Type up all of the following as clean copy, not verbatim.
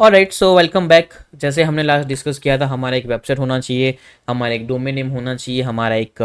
Alright, so welcome back. जैसे हमने last discuss किया था, हमारा एक वेबसाइट होना चाहिए, हमारा एक डोमेन नेम होना चाहिए, हमारा एक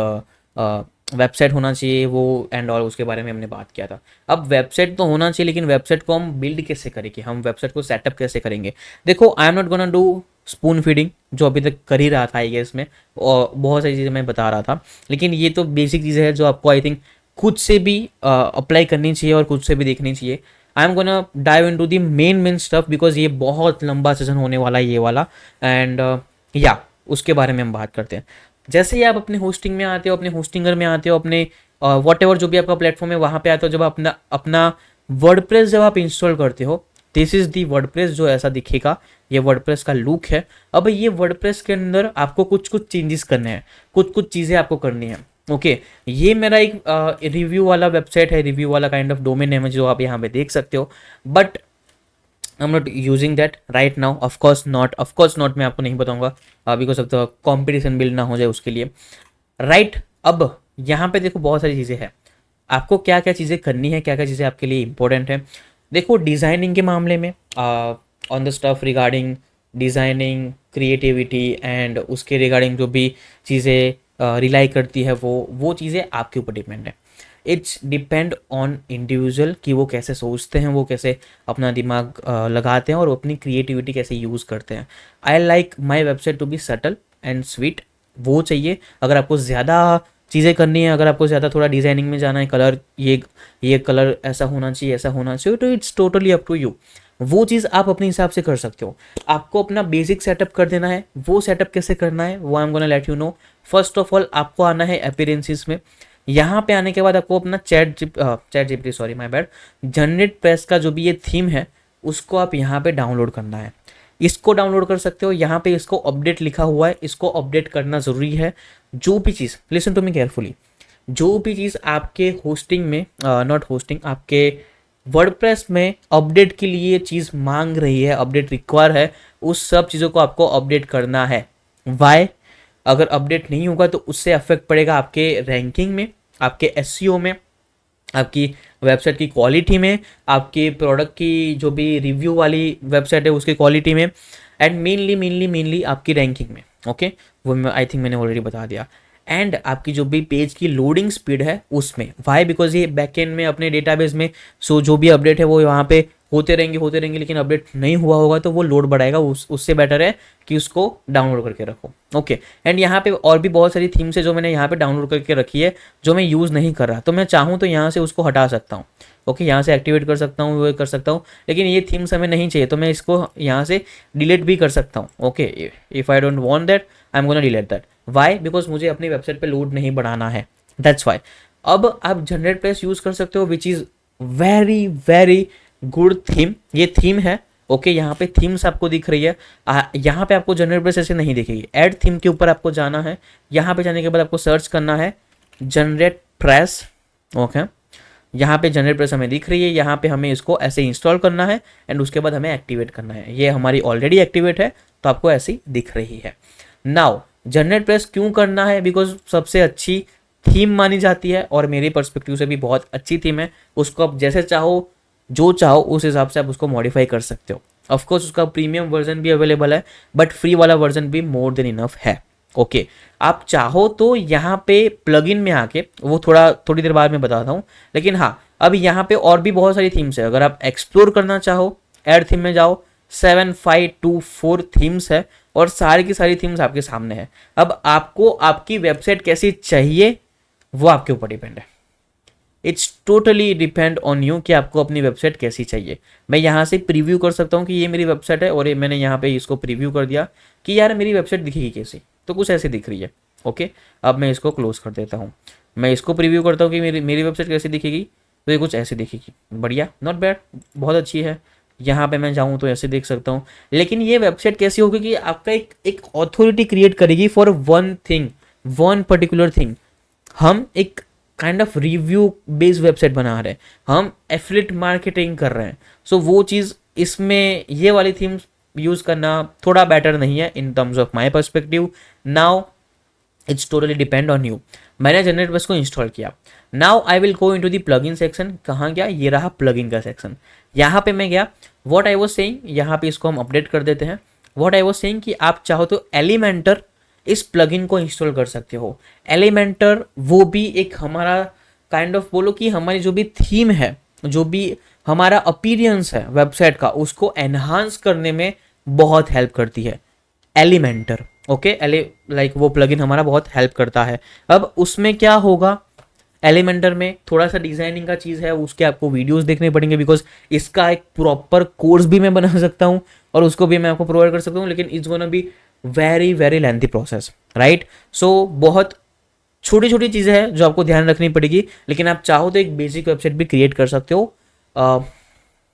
वेबसाइट होना चाहिए, वो एंड और उसके बारे में हमने बात किया था। अब वेबसाइट तो होना चाहिए, लेकिन वेबसाइट को हम बिल्ड कैसे करेंगे, हम वेबसाइट को सेटअप कैसे करेंगे। देखो, I am not gonna do spoon feeding, जो अभी तक कर ही रहा था आई गेस में, और बहुत सारी चीज़ें मैं बता रहा था। लेकिन ये तो बेसिक चीज़ें हैं जो आपको आई थिंक खुद से भी अप्लाई करनी चाहिए और खुद से भी देखनी चाहिए। I am gonna dive into the main stuff, because ये बहुत लंबा सेशन होने वाला है ये वाला। एंड या उसके बारे में हम बात करते हैं। जैसे ही आप अपने होस्टिंग में आते हो, अपने होस्टिंगर में आते हो, अपने वॉट एवर जो भी आपका प्लेटफॉर्म है वहाँ पे आते हो, जब अपना अपना वर्डप्रेस जब आप इंस्टॉल करते हो, दिस इज़ दी वर्डप्रेस जो ऐसा दिखेगा। ये वर्डप्रेस का लुक है। अब ये वर्डप्रेस के अंदर आपको कुछ कुछ चेंजेस करने हैं, कुछ कुछ चीज़ें आपको करनी है। ओके, ये मेरा एक रिव्यू वाला वेबसाइट है, रिव्यू वाला काइंड ऑफ डोमेन है जो आप यहाँ पे देख सकते हो। But I am not using that right now, of course not, मैं आपको नहीं बताऊंगा because of the competition build ना हो जाए उसके लिए। राइट, अब यहाँ पे देखो बहुत सारी चीज़ें हैं, आपको क्या क्या चीज़ें करनी है, क्या क्या चीज़ें आपके लिए इंपॉर्टेंट है। देखो, डिज़ाइनिंग के मामले में on the stuff regarding designing creativity and उसके रिगार्डिंग जो भी चीज़ें रिलाई करती है, वो चीज़ें आपके ऊपर डिपेंड है। इट्स डिपेंड ऑन इंडिविजुअल कि वो कैसे सोचते हैं, वो कैसे अपना दिमाग लगाते हैं और वो अपनी क्रिएटिविटी कैसे यूज़ करते हैं। I like my website to be subtle and sweet, वो चाहिए। अगर आपको ज़्यादा चीज़ें करनी है, अगर आपको ज़्यादा थोड़ा डिज़ाइनिंग में जाना है, कलर ये कलर ऐसा होना चाहिए, ऐसा होना चाहिए, तो it's totally up to you. वो चीज़ आप अपने हिसाब से कर सकते हो। आपको अपना बेसिक सेटअप कर देना है, वो सेटअप कैसे करना है वो आई am gonna let you know. First of all आपको आना है अपीयरेंसेस में। यहाँ पे आने के बाद आपको अपना chat GPT sorry my bad generate press का जो भी ये थीम है उसको आप यहाँ पे डाउनलोड करना है। इसको डाउनलोड कर सकते हो, यहाँ पे इसको अपडेट लिखा हुआ है, इसको अपडेट करना ज़रूरी है। जो भी चीज़, लिसन टू मी केयरफुली, जो भी चीज़ आपके होस्टिंग में नॉट होस्टिंग आपके वर्डप्रेस में अपडेट के लिए चीज़ मांग रही है, अपडेट रिक्वायर है, उस सब चीज़ों को आपको अपडेट करना है। वाई? अगर अपडेट नहीं होगा तो उससे अफेक्ट पड़ेगा आपके रैंकिंग में, आपके एसईओ में, आपकी वेबसाइट की क्वालिटी में, आपके प्रोडक्ट की जो भी रिव्यू वाली वेबसाइट है उसकी क्वालिटी में, एंड मेनली आपकी रैंकिंग में। ओके, वो आई थिंक मैंने ऑलरेडी बता दिया। एंड आपकी जो भी पेज की लोडिंग स्पीड है उसमें, वाई? बिकॉज ये बैकएंड में अपने डेटाबेस में, सो जो भी अपडेट है वो वहाँ पे होते रहेंगे, लेकिन अपडेट नहीं हुआ होगा तो वो लोड बढ़ाएगा। उससे बेटर है कि उसको डाउनलोड करके रखो। ओके, एंड यहाँ पे और भी बहुत सारी थीम्स है जो मैंने यहाँ पे डाउनलोड करके रखी है, जो मैं यूज़ नहीं कर रहा, तो मैं चाहूँ तो यहाँ से उसको हटा सकता हूँ। ओके, यहाँ से एक्टिवेट कर सकता हूँ, वो कर सकता हूँ, लेकिन ये थीम्स हमें नहीं चाहिए तो मैं इसको यहाँ से डिलीट भी कर सकता हूँ। Okay, if I don't want that I am gonna delete that. Why? Because मुझे अपनी वेबसाइट पे लोड नहीं बढ़ाना है, दैट्स वाई। अब आप जनरेट प्रेस यूज़ कर सकते हो, which is very very good theme. ये थीम है। ओके, यहाँ पे थीम्स आपको दिख रही है, यहाँ पे आपको जनरेट प्रेस ऐसे नहीं दिखेगी। ऐड थीम के ऊपर आपको जाना है, यहाँ पे जाने के बाद आपको सर्च करना है जनरेट प्रेस। ओके, यहाँ पे जनरेट प्रेस हमें दिख रही है, यहाँ पे हमें इसको ऐसे इंस्टॉल करना है एंड उसके बाद हमें एक्टिवेट करना है। ये हमारी ऑलरेडी एक्टिवेट है तो आपको ऐसी दिख रही है। नाउ जनरेट प्रेस क्यों करना है? बिकॉज सबसे अच्छी थीम मानी जाती है और मेरे पर्सपेक्टिव से भी बहुत अच्छी थीम है। उसको आप जैसे चाहो, जो चाहो उस हिसाब से आप उसको मॉडिफाई कर सकते हो। ऑफकोर्स उसका प्रीमियम वर्जन भी अवेलेबल है, बट फ्री वाला वर्जन भी मोर देन इनफ है। ओके, आप चाहो तो यहाँ पे प्लगइन में आके, वो थोड़ी देर बाद में बताता हूँ, लेकिन हाँ, अब यहाँ पे और भी बहुत सारी थीम्स है। अगर आप एक्सप्लोर करना चाहो, ऐड थीम में जाओ, 7524 थीम्स है और सारी की सारी थीम्स आपके सामने है। अब आपको आपकी वेबसाइट कैसी चाहिए वो आपके ऊपर डिपेंड है। It's totally depend on you कि आपको अपनी वेबसाइट कैसी चाहिए। मैं यहाँ से प्रीव्यू कर सकता हूँ कि ये मेरी वेबसाइट है, और ये मैंने यहाँ पे इसको प्रीव्यू कर दिया कि यार मेरी वेबसाइट दिखेगी कैसी, तो कुछ ऐसे दिख रही है। ओके, अब मैं इसको क्लोज कर देता हूँ। मैं इसको प्रीव्यू करता हूँ कि मेरी वेबसाइट कैसी दिखेगी, तो ये कुछ ऐसे दिखेगी। बढ़िया, नॉट बैड, बहुत अच्छी है। यहाँ पे मैं जाऊँ तो ऐसे देख सकता हूँ। लेकिन ये वेबसाइट कैसी होगी कि आपका एक ऑथोरिटी क्रिएट करेगी for one thing, one particular thing. हम एक kind of review based website बना रहे हैं, हम एफिलिएट मार्केटिंग कर रहे हैं। सो वो चीज़ इसमें ये वाली थीम्स यूज़ करना थोड़ा बेटर नहीं है in terms of my perspective. Now it's totally depend on you. मैंने जनरेट प्रेस को इंस्टॉल किया। Now I will go into the plugin section. कहाँ गया? ये रहा प्लगइन का सेक्शन। यहाँ पे मैं गया, व्हाट आई वाज सेइंग, यहाँ पे इसको हम अपडेट कर देते हैं। व्हाट आई वाज सेइंग कि आप चाहो तो एलिमेंटर इस प्लगइन को इंस्टॉल कर सकते हो। एलिमेंटर वो भी एक हमारा काइंड ऑफ बोलो कि हमारी जो भी थीम है, जो भी हमारा अपीयरेंस है वेबसाइट का, उसको एनहांस करने में बहुत हेल्प करती है एलिमेंटर। ओके, लाइक वो प्लगइन हमारा बहुत हेल्प करता है। अब उसमें क्या होगा, एलिमेंटर में थोड़ा सा डिजाइनिंग का चीज़ है, उसके आपको वीडियोस देखने पड़ेंगे, बिकॉज इसका एक प्रॉपर कोर्स भी मैं बना सकता हूँ और उसको भी मैं आपको प्रोवाइड कर सकता हूँ, लेकिन it's gonna be very very lengthy process, right. So बहुत छोटी छोटी चीज़ें हैं जो आपको ध्यान रखनी पड़ेगी, लेकिन आप चाहो तो एक बेसिक वेबसाइट भी क्रिएट कर सकते हो।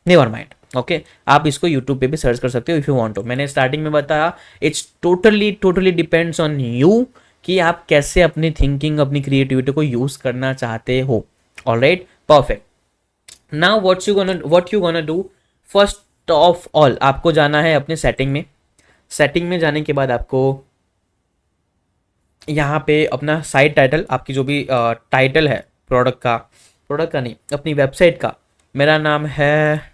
नेवर माइंड, ओके, आप इसको यूट्यूब पे भी सर्च कर सकते हो इफ़ यू वांट टू। मैंने स्टार्टिंग में बताया, it's totally totally depends on you कि आप कैसे अपनी थिंकिंग, अपनी क्रिएटिविटी को यूज़ करना चाहते हो। Alright, perfect. Now what you gonna do, first of all आपको जाना है अपने सेटिंग में। सेटिंग में जाने के बाद आपको यहाँ पे अपना साइट टाइटल, आपकी जो भी टाइटल है प्रोडक्ट का नहीं, अपनी वेबसाइट का, मेरा नाम है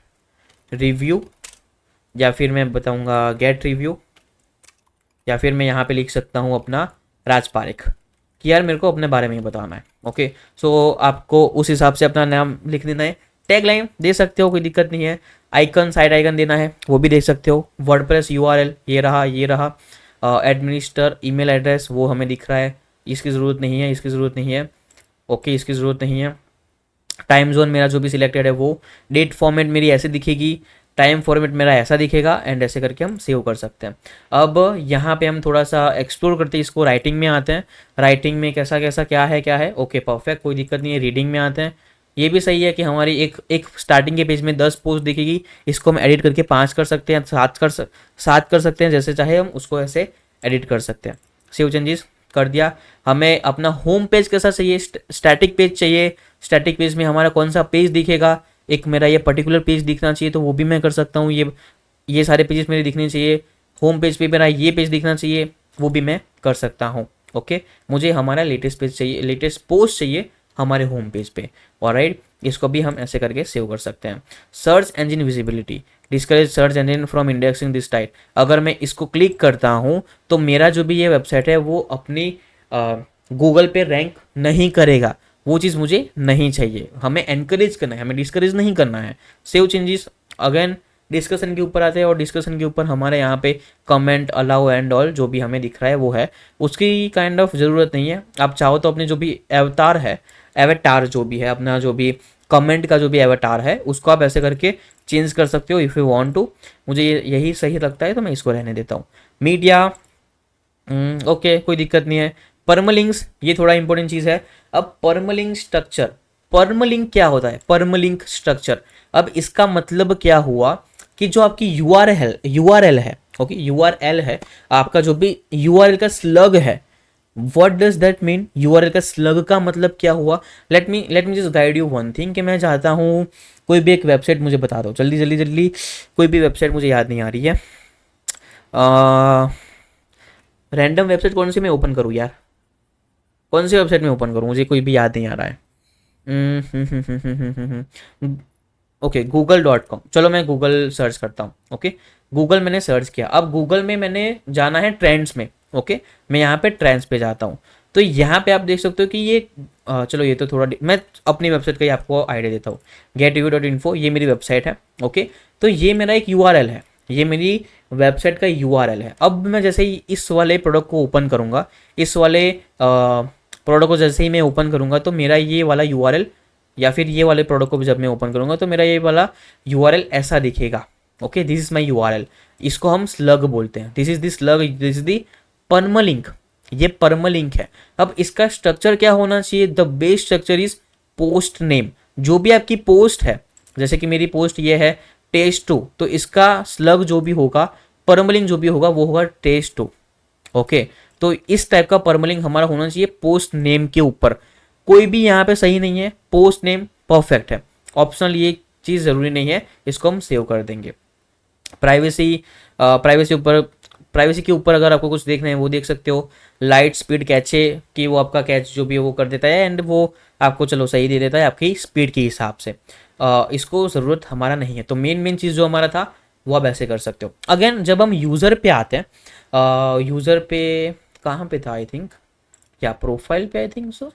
रिव्यू, या फिर मैं बताऊँगा गेट रिव्यू, या फिर मैं यहाँ पे लिख सकता हूँ अपना राज पारिक, कि यार मेरे को अपने बारे में ही बताना है। ओके, सो आपको उस हिसाब से अपना नाम लिख देना है। टैग लाइन दे सकते हो, कोई दिक्कत नहीं है। आइकन, साइड आइकन देना है, वो भी दे सकते हो। वर्डप्रेस यूआरएल ये रहा। एडमिनिस्टर ईमेल एड्रेस वो हमें दिख रहा है, इसकी ज़रूरत नहीं है, इसकी ज़रूरत नहीं है। ओके, इसकी ज़रूरत नहीं है। टाइम जोन मेरा जो भी सिलेक्टेड है वो। डेट फॉर्मेट मेरी ऐसे दिखेगी, टाइम फॉर्मेट मेरा ऐसा दिखेगा, एंड ऐसे करके हम सेव कर सकते हैं। अब यहाँ पे हम थोड़ा सा एक्सप्लोर करते हैं, इसको राइटिंग में आते हैं। राइटिंग में कैसा कैसा क्या है। ओके, परफेक्ट, कोई दिक्कत नहीं है। रीडिंग में आते हैं। ये भी सही है कि हमारी एक स्टार्टिंग के पेज में 10 पोस्ट दिखेगी, इसको हम एडिट करके 5 कर सकते हैं, 7 कर सकते हैं, जैसे चाहे हम उसको ऐसे एडिट कर सकते हैं। सेव चेंजेस कर दिया। हमें अपना होम पेज कैसा चाहिए, स्टैटिक पेज चाहिए। स्टैटिक पेज में हमारा कौन सा पेज दिखेगा, एक मेरा ये पर्टिकुलर पेज दिखना चाहिए, तो वो भी मैं कर सकता हूँ। ये सारे पेजेस मेरे दिखने चाहिए। होम पेज पे मेरा ये पेज दिखना चाहिए, वो भी मैं कर सकता हूँ। ओके, मुझे हमारा लेटेस्ट पेज चाहिए, लेटेस्ट पोस्ट चाहिए हमारे होम पेज पे। ऑलराइट, इसको भी हम ऐसे करके सेव कर सकते हैं। Search engine visibility, discourage search engine from indexing this type. अगर मैं इसको क्लिक करता हूँ तो मेरा जो भी ये वेबसाइट है वो अपनी गूगल पे रैंक नहीं करेगा। वो चीज़ मुझे नहीं चाहिए। हमें एनकरेज करना है, हमें डिस्करेज नहीं करना है। सेव चेंजेस, अगेन डिस्कशन के ऊपर आते हैं, और डिस्कशन के ऊपर हमारे यहाँ पे कमेंट, अलाउ एंड ऑल जो भी हमें दिख रहा है वो है, उसकी काइंड ऑफ ज़रूरत नहीं है। आप चाहो तो अपने जो भी एवटार जो भी है, अपना जो भी कमेंट का जो भी एवटार है, उसको आप ऐसे करके चेंज कर सकते हो इफ़ यू वांट टू। मुझे यही सही लगता है तो मैं इसको रहने देता हूँ। मीडिया, ओके, कोई दिक्कत नहीं है। परमलिंक्स, ये थोड़ा इंपॉर्टेंट चीज़ है। अब परमलिंक स्ट्रक्चर, परमलिंक क्या होता है, परमलिंक स्ट्रक्चर। अब इसका मतलब क्या हुआ कि जो आपकी यूआरएल है, ओके, यूआरएल है, आपका जो भी यूआरएल का स्लग है, what does that mean. URL का स्लग का मतलब क्या हुआ। Let me just guide you one thing, कि मैं चाहता हूँ कोई भी एक वेबसाइट मुझे बता दो, जल्दी जल्दी जल्दी। कोई भी वेबसाइट मुझे याद नहीं आ रही है। रैंडम वेबसाइट कौन सी मैं ओपन करूँ यार, कौन सी वेबसाइट में ओपन करूँ, मुझे कोई भी याद नहीं आ रहा है। ओके, google.com, चलो मैं गूगल सर्च करता हूँ। ओके, गूगल मैंने सर्च किया। अब गूगल में मैंने जाना है ट्रेंड्स में। ओके, मैं यहाँ पे ट्रेंड्स पे जाता हूँ, तो यहाँ पे आप देख सकते हो कि ये चलो ये तो थोड़ा मैं अपनी वेबसाइट का ही आपको आइडिया देता हूँ। getreview.info, ये मेरी वेबसाइट है। ओके, तो ये मेरा एक यूआरएल है, ये मेरी वेबसाइट का यूआरएल है। अब मैं जैसे ही इस वाले प्रोडक्ट को ओपन करूँगा, इस वाले प्रोडक्ट को जैसे ही मैं ओपन करूँगा, तो मेरा ये वाला यूआरएल, या फिर ये वाले प्रोडक्ट को भी जब मैं ओपन करूँगा तो मेरा ये वाला यूआरएल ऐसा दिखेगा। Okay, this is my URL, इसको हम स्लग बोलते हैं। This is the slug, this is the permalink, ये परमलिंक है। अब इसका स्ट्रक्चर क्या होना चाहिए, the best structure is post name. जो भी आपकी पोस्ट है, जैसे कि मेरी पोस्ट ये है टेस्ट2, तो इसका स्लग जो भी होगा, परमलिंक जो भी होगा, वो होगा टेस्ट2। ओके, तो इस टाइप का परमलिंक हमारा होना चाहिए पोस्ट नेम के ऊपर। कोई भी यहाँ पे सही नहीं है, पोस्ट नेम परफेक्ट है। ऑप्शनल ये चीज़ ज़रूरी नहीं है, इसको हम सेव कर देंगे। प्राइवेसी, प्राइवेसी ऊपर प्राइवेसी के ऊपर अगर आपको कुछ देखना है वो देख सकते हो। लाइट स्पीड कैचे कि वो आपका कैच जो भी है वो कर देता है एंड वो आपको चलो सही दे देता है आपकी स्पीड के हिसाब से। इसको ज़रूरत हमारा नहीं है, तो मेन चीज़ जो हमारा था वो आप ऐसे कर सकते हो। अगेन जब हम यूज़र पे आते हैं, यूज़र पे कहाँ पे था, आई थिंक या प्रोफाइल पे, आई थिंक सो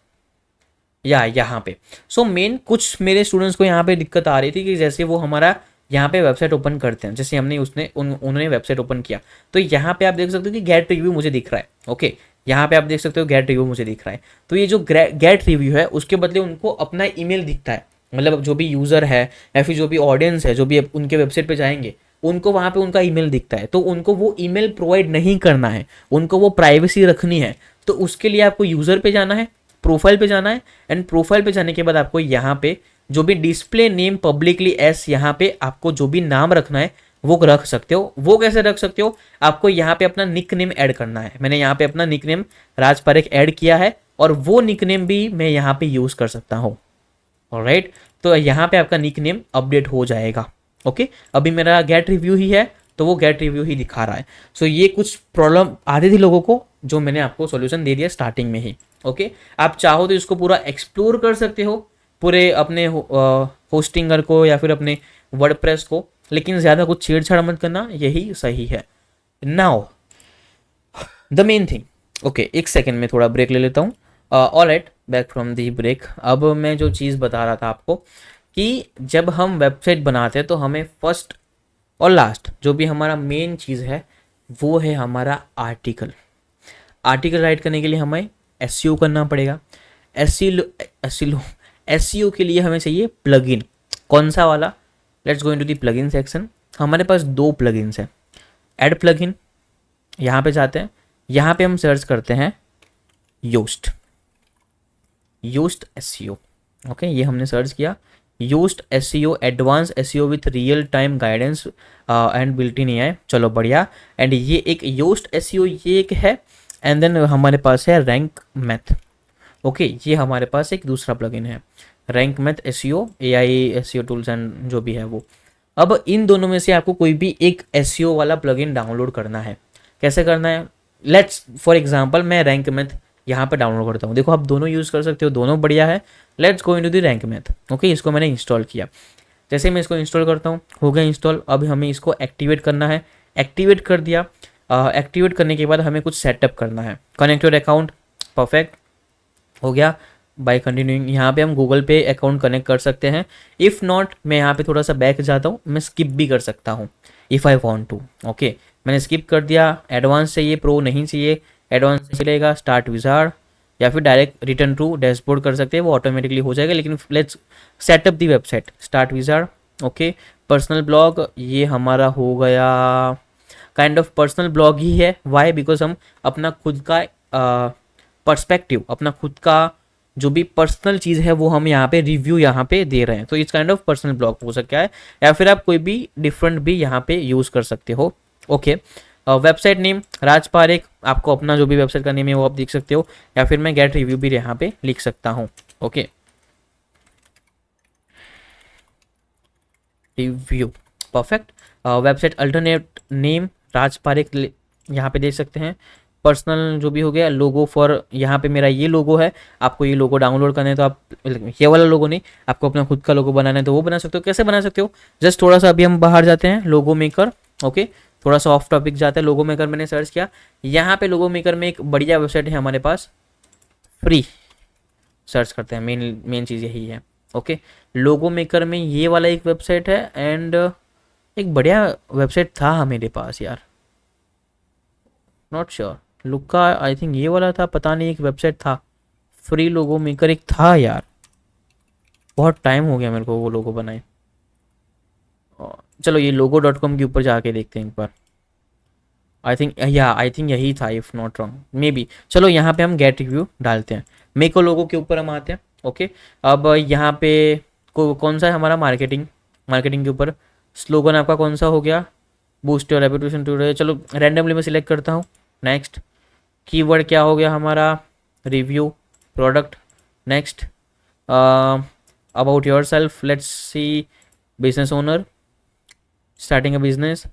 या यहाँ पे। सो मेन कुछ मेरे स्टूडेंट्स को यहाँ पे दिक्कत आ रही थी कि जैसे वो हमारा यहाँ पे वेबसाइट ओपन करते हैं, जैसे हमने उन्होंने वेबसाइट ओपन किया तो यहाँ पे आप देख सकते हो कि गेट रिव्यू मुझे दिख रहा है। ओके, यहाँ पे आप देख सकते हो गेट रिव्यू मुझे दिख रहा है। तो ये जो गेट रिव्यू है उसके बदले उनको अपना ईमेल दिखता है, मतलब जो भी यूज़र है या फिर जो भी ऑडियंस है जो भी उनके वेबसाइट पे जाएंगे उनको वहाँ पे उनका ईमेल दिखता है, तो उनको वो ईमेल प्रोवाइड नहीं करना है, उनको वो प्राइवेसी रखनी है। तो उसके लिए आपको यूज़र पे जाना है, प्रोफाइल पे जाना है एंड प्रोफाइल पे जाने के बाद आपको यहाँ पे जो भी डिस्प्ले नेम पब्लिकली एस, यहाँ पे आपको जो भी नाम रखना है वो रख सकते हो। वो कैसे रख सकते हो, आपको यहाँ पे अपना निक नेम ऐड करना है। मैंने यहाँ पे अपना nick name Raj Parekh add किया है और वो निक नेम भी मैं यहाँ पे यूज़ कर सकता हूँ। ऑलराइट, तो यहाँ पे आपका निक नेम अपडेट हो जाएगा। ओके, अभी मेरा गेट रिव्यू ही है तो वो गेट रिव्यू ही दिखा रहा है। सो ये कुछ प्रॉब्लम आती थी लोगों को जो मैंने आपको सॉल्यूशन दे दिया स्टार्टिंग में ही। ओके, आप चाहो तो इसको पूरा एक्सप्लोर कर सकते हो पूरे अपने होस्टिंगर को या फिर अपने वर्डप्रेस को, लेकिन ज़्यादा कुछ छेड़छाड़ मत करना, यही सही है। Now the main thing. Okay, एक सेकेंड में थोड़ा ब्रेक ले लेता हूँ। Alright, back from the break. अब मैं जो चीज़ बता रहा था आपको कि जब हम वेबसाइट बनाते हैं तो हमें फर्स्ट और लास्ट जो भी हमारा मेन चीज़ है वो है हमारा आर्टिकल। आर्टिकल राइट करने के लिए हमें एसईओ करना पड़ेगा। एसईओ के लिए हमें चाहिए प्लगइन। कौन सा वाला? Let's go into the plugin section. हमारे पास दो प्लगइन्स हैं। ऐड प्लगइन, यहाँ पे जाते हैं, यहाँ पे हम सर्च करते हैं योस्ट एसईओ। ओके, ये हमने सर्च किया Yoast SEO advance SEO with real time guidance and built in AI. चलो बढ़िया। एंड ये एक योस्ट एसईओ ये एक है एंड देन हमारे पास है रैंक मैथ। ओके, ये हमारे पास एक दूसरा प्लगइन है rank math SEO, AI SEO tools and जो भी है वो। अब इन दोनों में से आपको कोई भी एक एसईओ वाला प्लगइन डाउनलोड करना है। कैसे करना है? लेट्स फॉर एग्जांपल मैं रैंक मैथ यहाँ पे डाउनलोड करता हूँ। देखो आप दोनों यूज़ कर सकते हो, दोनों बढ़िया है। Let's go into the rank math. Okay, इसको मैंने इंस्टॉल किया। जैसे मैं इसको इंस्टॉल करता हूँ, हो गया इंस्टॉल। अब हमें इसको एक्टिवेट करना है। एक्टिवेट कर दिया। एक्टिवेट करने के बाद हमें कुछ सेटअप करना है। कनेक्ट योर अकाउंट, परफेक्ट हो गया। बाय कंटिन्यूइंग यहाँ पे हम गूगल पे अकाउंट कनेक्ट कर सकते हैं। इफ़ नॉट, मैं यहाँ पे थोड़ा सा बैक जाता हूँ, मैं स्किप भी कर सकता हूँ if I want to. Okay, मैंने स्किप कर दिया। एडवांस चाहिए, प्रो नहीं चाहिए। एडवांस चलेगा, स्टार्ट विजार्ड या फिर डायरेक्ट रिटर्न टू डैशबोर्ड कर सकते हैं, वो ऑटोमेटिकली हो जाएगा। लेकिन let's setup the website, start wizard. Okay, personal blog ये हमारा हो गया, काइंड ऑफ पर्सनल ब्लॉग ही है। वाई? बिकॉज हम अपना खुद का पर्सपेक्टिव, अपना खुद का जो भी पर्सनल चीज़ है वो हम यहाँ पे रिव्यू यहाँ पे दे रहे हैं, तो इस काइंड ऑफ पर्सनल ब्लॉग हो सकता है। या फिर आप कोई भी डिफरेंट भी यहाँ पे यूज़ कर सकते हो। Okay, website name Raj Parekh, आपको अपना जो भी वेबसाइट का नेम है वो आप देख सकते हो, या फिर मैं गेट रिव्यू भी यहाँ पे लिख सकता हूँ। Okay, review, perfect. Website alternate name Raj Parekh यहाँ पे देख सकते हैं। पर्सनल जो भी हो गया, लोगो फॉर, यहाँ पे मेरा ये लोगो है। आपको ये लोगो डाउनलोड करना है तो आप, ये वाला लोगो नहीं, आपको अपना खुद का लोगो बनाना है तो वो बना सकते हो। कैसे बना सकते हो? जस्ट थोड़ा सा अभी हम बाहर जाते हैं, लोगो मेकर। ओके, थोड़ा सा ऑफ टॉपिक जाता है। लोगो मेकर मैंने सर्च किया, यहाँ पे लोगो मेकर में एक बढ़िया वेबसाइट है हमारे पास, फ्री। सर्च करते हैं, मेन चीज़ यही है। ओके, लोगो मेकर में ये वाला एक वेबसाइट है एंड एक बढ़िया वेबसाइट था मेरे पास यार, not sure, Lucca I think ये वाला था, पता नहीं, एक वेबसाइट था फ्री लोगो मेकर एक था यार, बहुत टाइम हो गया मेरे को वो लोगो बनाए। चलो ये logo.com के ऊपर जाके देखते हैं एक बार। आई थिंक यही था, if not wrong may be. चलो यहाँ पे हम गेट रिव्यू डालते हैं, मेको लोगो के ऊपर हम आते हैं। ओके, अब यहाँ पे कौन सा है हमारा? मार्केटिंग के ऊपर स्लोगन आपका कौन सा हो गया? Boost your reputation today. चलो रैंडमली मैं सिलेक्ट करता हूँ। नेक्स्ट, कीवर्ड क्या हो गया हमारा? Review, product. Next, about your self, let's see, business owner, starting a business,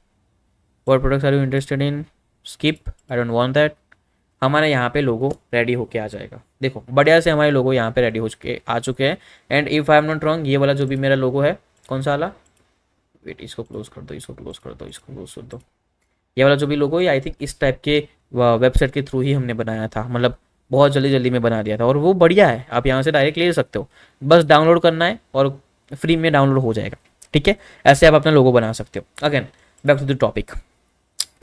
what products are you interested in, skip, I don't want that. हमारे यहाँ पे लोगो रेडी होके आ जाएगा। देखो बढ़िया से हमारे लोगो यहाँ पे रेडी हो चुके आ चुके हैं। And if I am not wrong, ये वाला जो भी मेरा लोगो है, कौन सा वाला, वेट, इसको क्लोज कर दो, इसको क्लोज कर दो, इसको क्लोज कर दो। ये वाला जो भी लोगो है आई थिंक इस टाइप के वेबसाइट के थ्रू ही हमने बनाया था, मतलब बहुत जल्दी जल्दी में बना दिया था, और वो बढ़िया है। आप यहाँ से डायरेक्ट ले सकते हो, बस डाउनलोड करना है और फ्री में डाउनलोड हो जाएगा। ठीक है, ऐसे आप अपना लोगो बना सकते हो। Again back to the topic,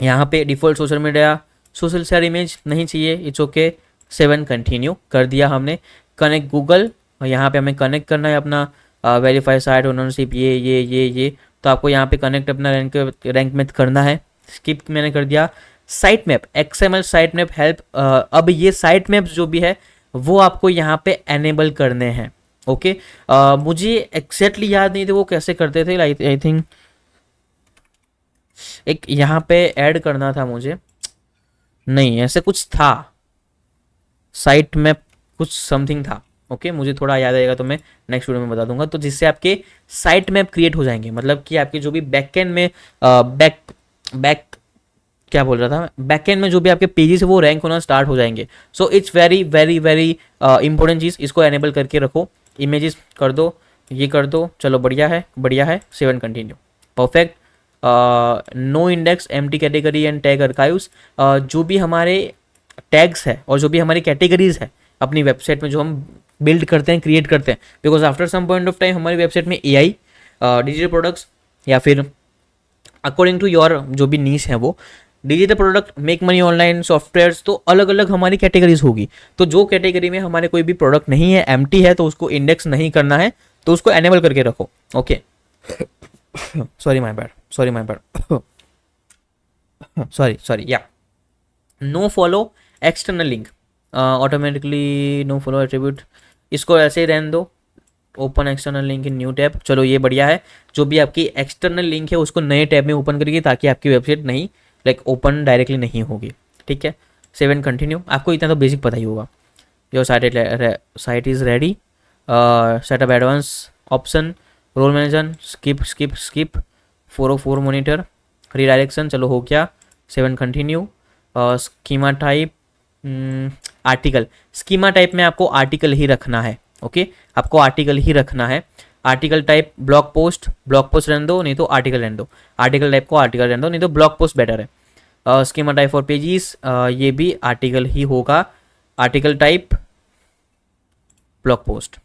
यहाँ पे default social media social share image नहीं चाहिए, इट्स ओके। 7 कंटिन्यू कर दिया हमने। कनेक्ट गूगल, यहाँ पे हमें कनेक्ट करना है अपना वेरीफाई साइट ओनरशिप, ये तो आपको यहाँ पे कनेक्ट अपना रैंक में करना है। स्किप मैंने कर दिया। Site map, XML site map help, अब ये साइट मैप्स जो भी है वो आपको यहाँ पे एनेबल करने हैं। ओके, मुझे एग्जैक्टली याद नहीं थे वो कैसे करते थे, आई थिंक एक यहाँ पे ऐड करना था मुझे, नहीं ऐसे कुछ था, साइट मैप कुछ समथिंग था। ओके, मुझे थोड़ा याद आएगा तो मैं नेक्स्ट वीडियो में बता दूंगा। तो जिससे आपके साइट मैप क्रिएट हो जाएंगे, मतलब कि आपके जो भी बैकएंड में क्या बोल रहा था, बैकएंड में जो भी आपके पेजेस है वो रैंक होना स्टार्ट हो जाएंगे। So it's very very very important चीज़, इसको एनेबल करके रखो। इमेजेस कर दो, ये कर दो, चलो बढ़िया है बढ़िया है। 7 continue, perfect. No index, empty category and tag archives, जो भी हमारे टैग्स है और जो भी हमारी कैटेगरीज है अपनी वेबसाइट में जो हम बिल्ड करते हैं, क्रिएट करते हैं, because after some point of time हमारी वेबसाइट में AI, डिजिटल प्रोडक्ट्स, या फिर अकॉर्डिंग टू योर जो भी नीश है वो digital product, make money online, softwares, तो अलग अलग हमारी कैटेगरीज होगी। तो जो कैटेगरी में हमारे कोई भी प्रोडक्ट नहीं है, एम्प्टी है, तो उसको इंडेक्स नहीं करना है, तो उसको एनेबल करके रखो। Okay, sorry my bad sorry या no follow external link, automatically no follow attribute, इसको ऐसे ही रहने दो। Open external link in new tab, चलो ये बढ़िया है। जो भी आपकी एक्सटर्नल लिंक है उसको नए टैब में ओपन करिए, ताकि आपकी वेबसाइट नहीं ओपन डायरेक्टली नहीं होगी। ठीक है, 7 कंटिन्यू। आपको इतना तो बेसिक पता ही होगा। Your site is ready, setup advance option, role manager, skip 404 monitor, redirection, चलो हो गया। 7 continue. Schema type, article, schema type में आपको आर्टिकल ही रखना है। ओके, आपको आर्टिकल ही रखना है। आर्टिकल टाइप ब्लॉग पोस्ट रहने दो, नहीं तो आर्टिकल रहने दो। आर्टिकल टाइप को आर्टिकल रहने दो, नहीं तो ब्लॉग पोस्ट बेटर है। स्कीमा टाइप फॉर पेजेस, ये भी आर्टिकल ही होगा। Article type blog post.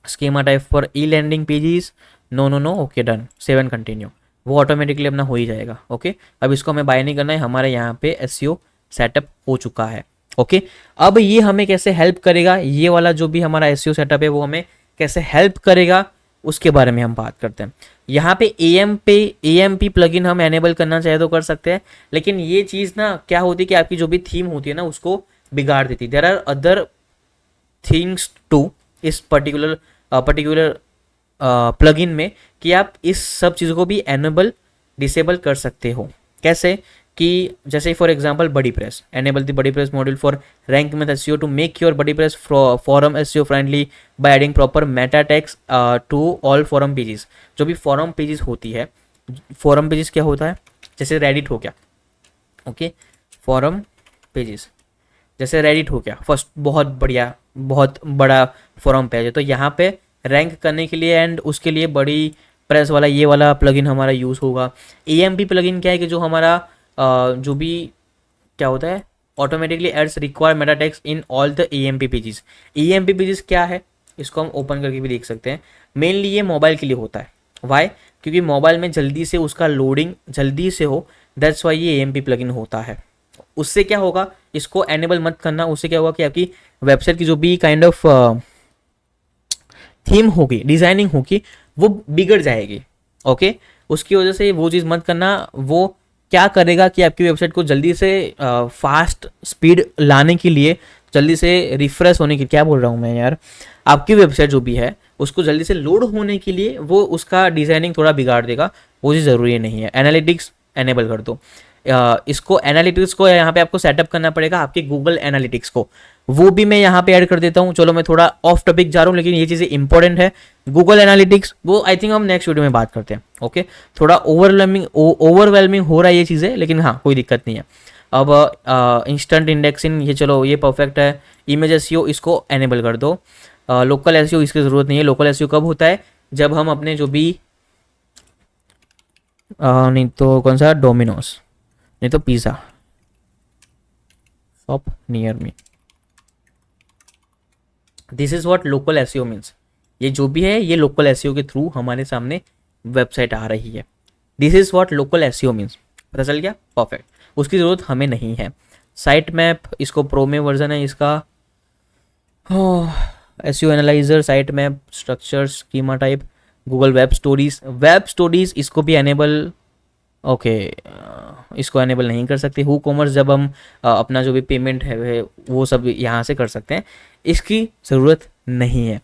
Schema type for ई landing pages, no, okay done. 7 continue, वो ऑटोमेटिकली अपना हो ही जाएगा। ओके, अब इसको हमें बाय नहीं करना है, हमारे यहाँ पे SEO सेटअप हो चुका है। ओके, अब ये हमें कैसे हेल्प करेगा, ये वाला जो भी हमारा SEO सेटअप है वो हमें कैसे हेल्प करेगा उसके बारे में हम बात करते हैं। यहाँ पे AMP प्लगइन हम एनेबल करना चाहे तो कर सकते हैं, लेकिन ये चीज़ ना क्या होती है कि आपकी जो भी थीम होती है ना उसको बिगाड़ देती है। There are other things to इस पर्टिकुलर प्लगइन में कि आप इस सब चीज़ों को भी एनेबल डिसेबल कर सकते हो। कैसे कि जैसे for example BuddyPress, enable the BuddyPress module for rank with SEO to make your BuddyPress forum SEO friendly by adding proper meta tags to all forum pages. जो भी forum pages होती है, forum pages क्या होता है, जैसे Reddit हो गया। ओके, फॉरम पेजेस जैसे रेडिट हो गया, फर्स्ट बहुत बढ़िया बहुत बड़ा फॉरम पेज है, तो यहाँ पे रैंक करने के लिए एंड उसके लिए बड़ी प्रेस वाला ये वाला प्लगइन हमारा यूज़ होगा। AMP प्लगइन क्या है कि जो हमारा जो भी क्या होता है, automatically adds require meta tags in all the AMP pages. AMP pages क्या है, इसको हम ओपन करके भी देख सकते हैं। मेनली ये मोबाइल के लिए होता है। वाई? क्योंकि मोबाइल में जल्दी से उसका लोडिंग जल्दी से हो, दैट्स वाई ये AMP प्लगइन होता है। उससे क्या होगा, इसको एनेबल मत करना, उससे क्या होगा कि आपकी वेबसाइट की जो भी काइंड ऑफ थीम होगी, डिजाइनिंग होगी, वो बिगड़ जाएगी। ओके, उसकी वजह से वो चीज़ मत करना। वो क्या करेगा कि आपकी वेबसाइट को जल्दी से फास्ट स्पीड लाने के लिए, जल्दी से रिफ्रेश होने के, क्या बोल रहा हूँ मैं यार, आपकी वेबसाइट जो भी है उसको जल्दी से लोड होने के लिए वो उसका डिज़ाइनिंग थोड़ा बिगाड़ देगा। वो चीज़ ज़रूरी नहीं है। एनालिटिक्स एनेबल कर दो। इसको एनालिटिक्स को यहाँ पे आपको सेटअप करना पड़ेगा, आपके गूगल एनालिटिक्स को, वो भी मैं यहाँ पे ऐड कर देता हूँ। चलो मैं थोड़ा ऑफ टॉपिक जा रहा हूँ, लेकिन ये चीज़ें इंपॉर्टेंट है। गूगल एनालिटिक्स वो आई थिंक हम नेक्स्ट वीडियो में बात करते हैं। ओके, थोड़ा ओवरवेलमिंग हो रहा है ये चीज़ें, लेकिन हाँ कोई दिक्कत नहीं है। अब इंस्टेंट इंडेक्सिंग, ये चलो ये परफेक्ट है। इमेज एसईओ इसको एनेबल कर दो। लोकल एसईओ इसकी ज़रूरत नहीं है। लोकल एसईओ कब होता है? जब हम अपने जो भी नहीं तो कौन सा, डोमिनोज, नहीं तो pizza shop near me, this is what local SEO means. ये जो भी है ये लोकल एसईओ के थ्रू हमारे सामने वेबसाइट आ रही है। This is what local SEO means. पता चल गया? परफेक्ट। उसकी ज़रूरत हमें नहीं है। साइट मैप, इसको प्रो में वर्जन है इसका। SEO analyser, site map, structures, schema type, Google web stories. Web stories इसको भी एनेबल, ओके इसको एनेबल नहीं कर सकते। हु कॉमर्स, जब हम अपना जो भी पेमेंट है वो सब यहाँ से कर सकते हैं, इसकी ज़रूरत नहीं है।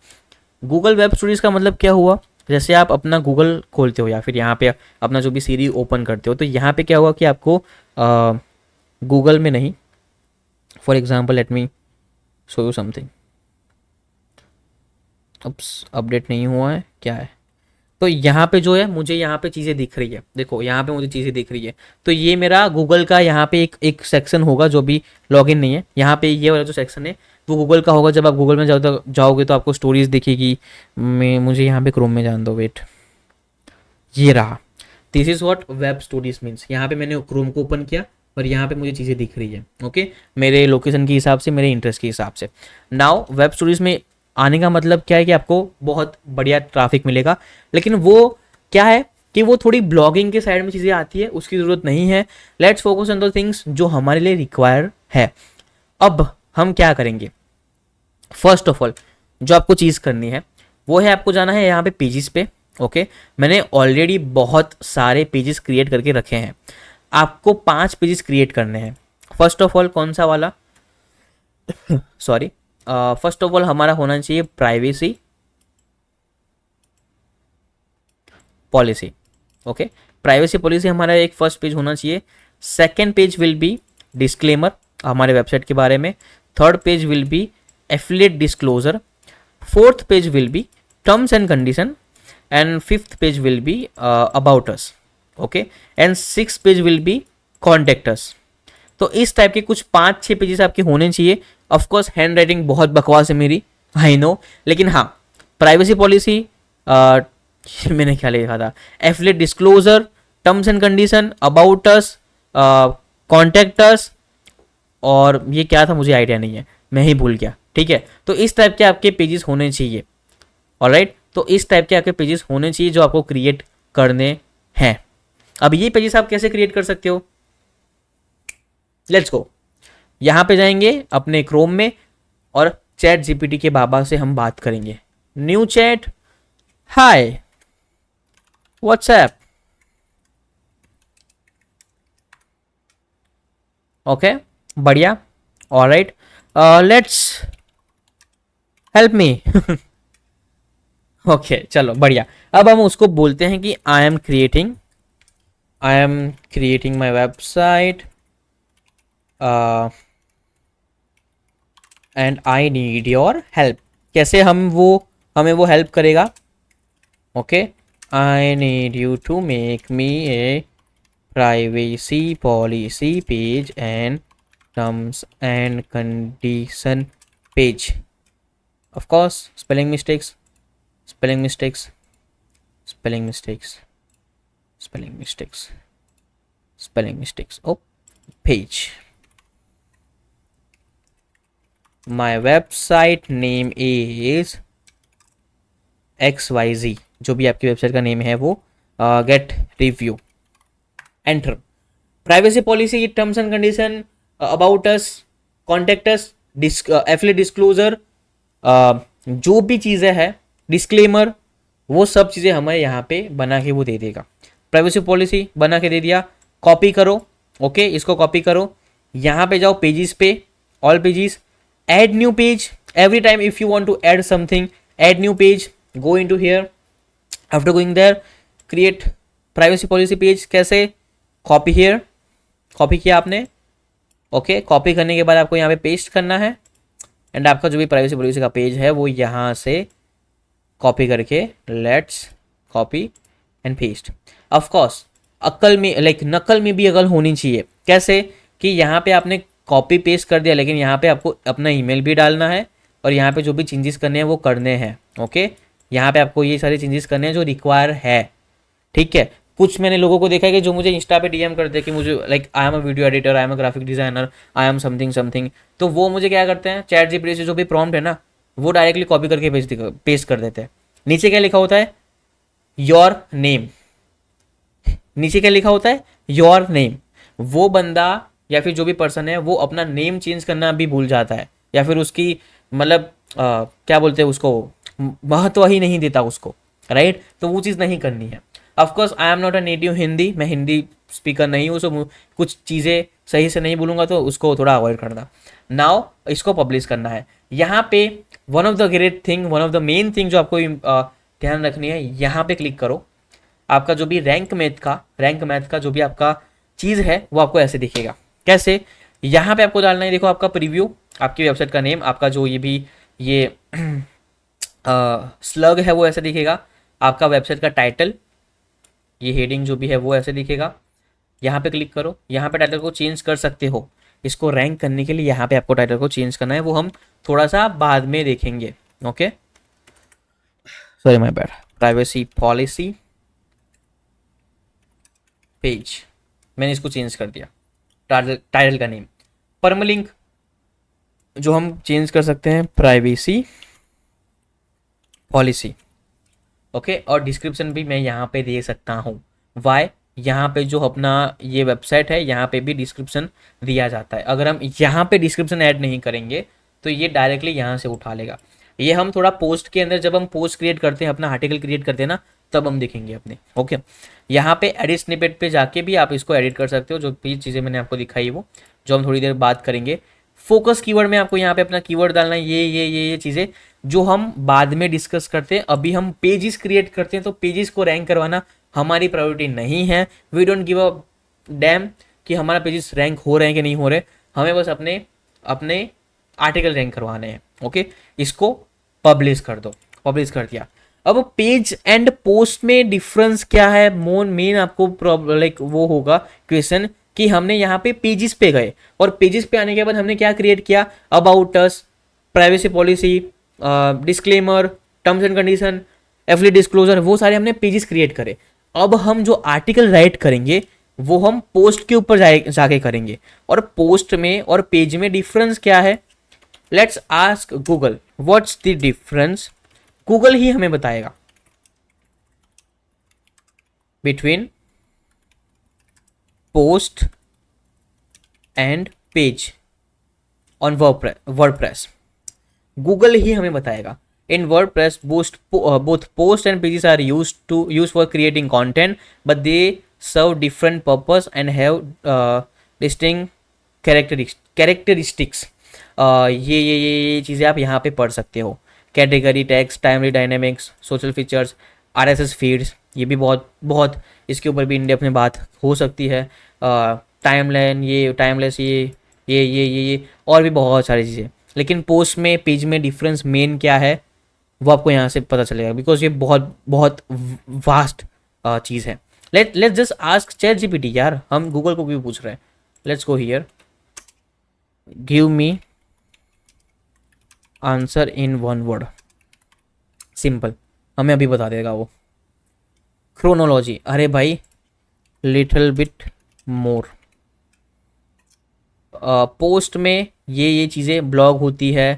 गूगल वेब स्टोरीज का मतलब क्या हुआ? जैसे आप अपना गूगल खोलते हो या फिर यहाँ पे अपना जो भी सीरी ओपन करते हो, तो यहाँ पे क्या हुआ कि आपको गूगल में नहीं, for example let me show you something. Update नहीं हुआ है, क्या है? तो यहाँ पे जो है मुझे यहाँ पे चीज़ें दिख रही है, देखो यहाँ पे मुझे चीज़ें दिख रही है। तो ये मेरा गूगल का यहाँ पे एक सेक्शन होगा जो भी लॉगिन नहीं है। यहाँ पे ये वाला जो सेक्शन है वो गूगल का होगा। जब आप गूगल में जाओगे तो आपको स्टोरीज दिखेगी। मुझे यहाँ पे क्रोम में जान दो, वेट, ये रहा। This is what web stories means. यहाँ पे मैंने क्रोम को ओपन किया और यहाँ पे मुझे चीज़ें दिख रही है, ओके, मेरे लोकेशन के हिसाब से, मेरे इंटरेस्ट के हिसाब से। नाउ वेब स्टोरीज में आने का मतलब क्या है कि आपको बहुत बढ़िया ट्रैफिक मिलेगा, लेकिन वो क्या है कि वो थोड़ी ब्लॉगिंग के साइड में चीज़ें आती है, उसकी ज़रूरत नहीं है। Let's focus on the things जो हमारे लिए रिक्वायर है। अब हम क्या करेंगे? फर्स्ट ऑफ ऑल जो आपको चीज़ करनी है वो है, आपको जाना है यहाँ पे पेजेस पे, ओके। मैंने ऑलरेडी बहुत सारे पेजेस क्रिएट करके रखे हैं। आपको 5 पेजेस क्रिएट करने हैं। फर्स्ट ऑफ ऑल कौन सा वाला, सॉरी, फर्स्ट ऑफ ऑल हमारा होना चाहिए privacy policy, okay. Privacy policy हमारा एक फर्स्ट पेज होना चाहिए। Second page will be disclaimer हमारे वेबसाइट के बारे में। Third page will be affiliate disclosure. Fourth page will be terms and condition and fifth page will be about us, okay, and six page will be contact us. तो इस type के कुछ 5-6 pages आपके होने चाहिए। ऑफकोर्स हैंड राइटिंग बहुत बकवास है मेरी, आई नो, लेकिन हाँ, प्राइवेसी पॉलिसी मैंने क्या लिखा था, affiliate disclosure, terms and condition, about us, contact अस, और ये क्या था मुझे आइडिया नहीं है, मैं ही भूल गया, ठीक है। तो इस टाइप के आपके पेजेस होने चाहिए, ऑलराइट। तो इस टाइप के आपके पेजेस होने चाहिए जो आपको क्रिएट करने हैं। अब ये पेजेस आप कैसे क्रिएट कर सकते हो? Let's go. यहाँ पे जाएंगे अपने क्रोम में और चैट जीपीटी के बाबा से हम बात करेंगे। New chat, hi WhatsApp, okay, बढ़िया, alright, let's help me. Okay चलो बढ़िया। अब हम उसको बोलते हैं कि I am creating my website and I need your help. कैसे हमें वो हेल्प करेगा? Okay, I need you to make me a privacy policy page and terms and condition page. Of course spelling mistakes, spelling mistakes, spelling mistakes, spelling mistakes, spelling mistakes. Oh, page. My website name is XYZ. जो भी आपकी website का name है वो get review, enter. Privacy policy, terms and condition, about us, contact us, affiliate disclosure, जो भी चीज़ें हैं, डिस्क्लेमर, वो सब चीज़ें हमें यहाँ पे बना के वो दे देगा। प्राइवेसी पॉलिसी बना के दे दिया, कॉपी करो, ओके, इसको कॉपी करो, यहाँ पे जाओ पेजेस पे, all pages, add new page. Every time if you want to add something, add new page, go into here, after going there create privacy policy page. कैसे? कॉपी हियर, कॉपी किया आपने, okay, copy करने के बाद आपको यहाँ पे paste करना है एंड आपका जो भी प्राइवेसी पॉलिसी का पेज है वो यहाँ से कॉपी करके let's copy and paste. Of course अक्ल में, लाइक नकल में भी अकल होनी चाहिए। कैसे? कि यहाँ पे आपने कॉपी पेस्ट कर दिया, लेकिन यहाँ पे आपको अपना ईमेल भी डालना है और यहाँ पे जो भी चेंजेस करने हैं वो करने हैं। ओके, यहाँ पे आपको ये सारे चेंजेस करने हैं जो रिक्वायर है। ठीक है, कुछ मैंने लोगों को देखा है कि जो मुझे इंस्टा पे डीएम करते हैं कि मुझे like I am a video editor, I am a graphic designer, I am something something, तो वो मुझे क्या करते हैं, चैट जीपीटी से जो भी प्रॉम्प्ट है ना वो डायरेक्टली कॉपी करके पेस्ट कर देते हैं। नीचे क्या लिखा होता है, योर नेम, नीचे क्या लिखा होता है, योर नेम। वो बंदा या फिर जो भी पर्सन है वो अपना नेम चेंज करना भी भूल जाता है, या फिर उसकी मतलब क्या बोलते हैं उसको, महत्व ही नहीं देता उसको, राइट। तो वो चीज़ नहीं करनी है। Of course I am not a native Hindi, मैं हिंदी स्पीकर नहीं हूँ, सो कुछ चीज़ें सही से नहीं बोलूँगा तो उसको थोड़ा अवॉइड करना। नाउ इसको पब्लिश करना है। यहाँ पे one of the great thing, one of the main thing जो आपको ध्यान रखनी है, यहाँ पे क्लिक करो। आपका जो भी रैंक मैथ का जो भी आपका चीज़ है वो आपको ऐसे दिखेगा। कैसे, यहाँ पे आपको डालना है, देखो आपका प्रीव्यू, आपकी वेबसाइट का नेम, आपका जो ये भी ये स्लग है वो ऐसे दिखेगा, आपका वेबसाइट का टाइटल, ये हेडिंग जो भी है वो ऐसे दिखेगा। यहाँ पे क्लिक करो, यहाँ पे टाइटल को चेंज कर सकते हो। इसको रैंक करने के लिए यहाँ पे आपको टाइटल को चेंज करना है, वो हम थोड़ा सा बाद में देखेंगे। Okay, sorry my bad. Privacy policy page, मैंने इसको चेंज कर दिया। टाइटल का नेम, परमलिंक जो हम चेंज कर सकते हैं, प्राइवेसी पॉलिसी। ओके, और डिस्क्रिप्शन भी मैं यहाँ पे दे सकता हूँ। वाई, यहाँ पे जो अपना ये वेबसाइट है यहाँ पे भी डिस्क्रिप्शन दिया जाता है। अगर हम यहाँ पे डिस्क्रिप्शन ऐड नहीं करेंगे तो ये डायरेक्टली यहाँ से उठा लेगा। ये हम थोड़ा पोस्ट के अंदर, जब हम पोस्ट क्रिएट करते हैं, अपना आर्टिकल क्रिएट करते हैं ना, तब हम देखेंगे अपने। ओके, यहाँ पे एडिट स्निपेट पे जाके भी आप इसको एडिट कर सकते हो, जो भी चीज़ें मैंने आपको दिखाई वो, जो हम थोड़ी देर बात करेंगे। फोकस कीवर्ड में आपको यहाँ पे अपना कीवर्ड डालना है, ये चीज़ें जो हम बाद में डिस्कस करते हैं। अभी हम पेजेस क्रिएट करते हैं, तो पेजेस को रैंक करवाना हमारी प्रायोरिटी नहीं है। We don't give a damn कि हमारा पेजेस रैंक हो रहे हैं कि नहीं हो रहे, हमें बस अपने अपने आर्टिकल रैंक करवाने हैं। ओके, इसको पब्लिश कर दो, पब्लिश कर दिया। अब पेज एंड पोस्ट में डिफरेंस क्या है, मेन आपको प्रॉब्लम लाइक वो होगा क्वेश्चन कि हमने यहाँ पे पेजेस पे गए और पेजेस पे आने के बाद हमने क्या क्रिएट किया, about us, privacy policy, disclaimer, terms and condition, affiliate disclosure, वो सारे हमने पेजेस क्रिएट करे। अब हम जो आर्टिकल राइट करेंगे वो हम पोस्ट के ऊपर जाके करेंगे। और पोस्ट में और पेज में डिफरेंस क्या है, let's ask Google what's the difference. Google ही हमें बताएगा between post and page on WordPress. Google ही हमें बताएगा। In WordPress both post and pages are used for creating content, but they serve different purpose and have distinct characteristics. ये चीज़ें आप यहाँ पे पढ़ सकते हो। Category, text, timely dynamics, social features, RSS feeds, ये भी बहुत इसके ऊपर भी इन डेप्थ में बात हो सकती है। टाइमलाइन, ये टाइमलेस, ये और भी बहुत सारी चीज़ें। लेकिन पोस्ट में, पेज में डिफरेंस मेन क्या है वो आपको यहाँ से पता चलेगा, बिकॉज ये बहुत वास्ट चीज़ है। Let's just ask chat GPT, यार हम गूगल को क्यों पूछ रहे हैं। Let's go here, give me answer in one word, simple, हमें अभी बता देगा वो। क्रोनोलॉजी, अरे भाई लिटिल बिट मोर। पोस्ट में ये चीज़ें, ब्लॉग होती है,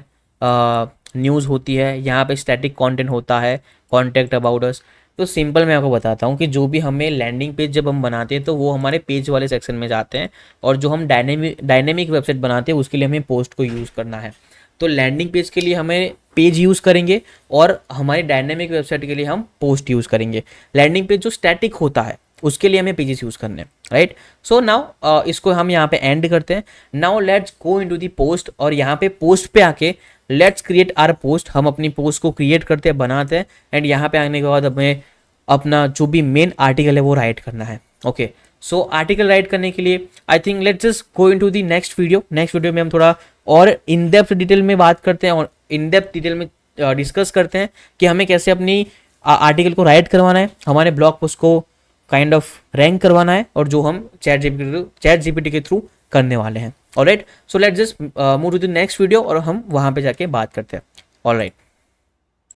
न्यूज़ होती है, यहाँ पे स्टैटिक कंटेंट होता है, कॉन्टैक्ट अबाउट अस। तो सिंपल मैं आपको बताता हूँ कि जो भी हमें लैंडिंग पेज जब हम बनाते हैं तो वो हमारे पेज वाले सेक्शन में जाते हैं, और जो हम डायनेमिक वेबसाइट बनाते हैं उसके लिए हमें पोस्ट को यूज़ करना है। तो लैंडिंग पेज के लिए हमें पेज यूज़ करेंगे और हमारी डायनेमिक वेबसाइट के लिए हम पोस्ट यूज़ करेंगे। लैंडिंग पेज जो स्टैटिक होता है उसके लिए हमें पेजेस यूज़ करने, राइट। सो नाउ इसको हम यहाँ पे एंड करते हैं। Now let's go into the post, और यहाँ पे पोस्ट पे आके लेट्स क्रिएट आर पोस्ट। हम अपनी पोस्ट को क्रिएट करते हैं, बनाते हैं, एंड यहाँ पे आने के बाद हमें अपना जो भी मेन आर्टिकल है वो राइट करना है। ओके, सो आर्टिकल राइट करने के लिए I think let's just go into the next video. Next video में हम थोड़ा और इन डेप्थ डिटेल में बात करते हैं, और इन डेप्थ डिटेल में डिस्कस करते हैं कि हमें कैसे अपनी आर्टिकल को राइट करवाना है, हमारे ब्लॉग पोस्ट को काइंड ऑफ रैंक करवाना है, और जो हम चैट जीपीटी के थ्रू करने वाले हैं। Alright, so let's just move to the next video और हम वहाँ पे जाके बात करते हैं। ऑलराइट,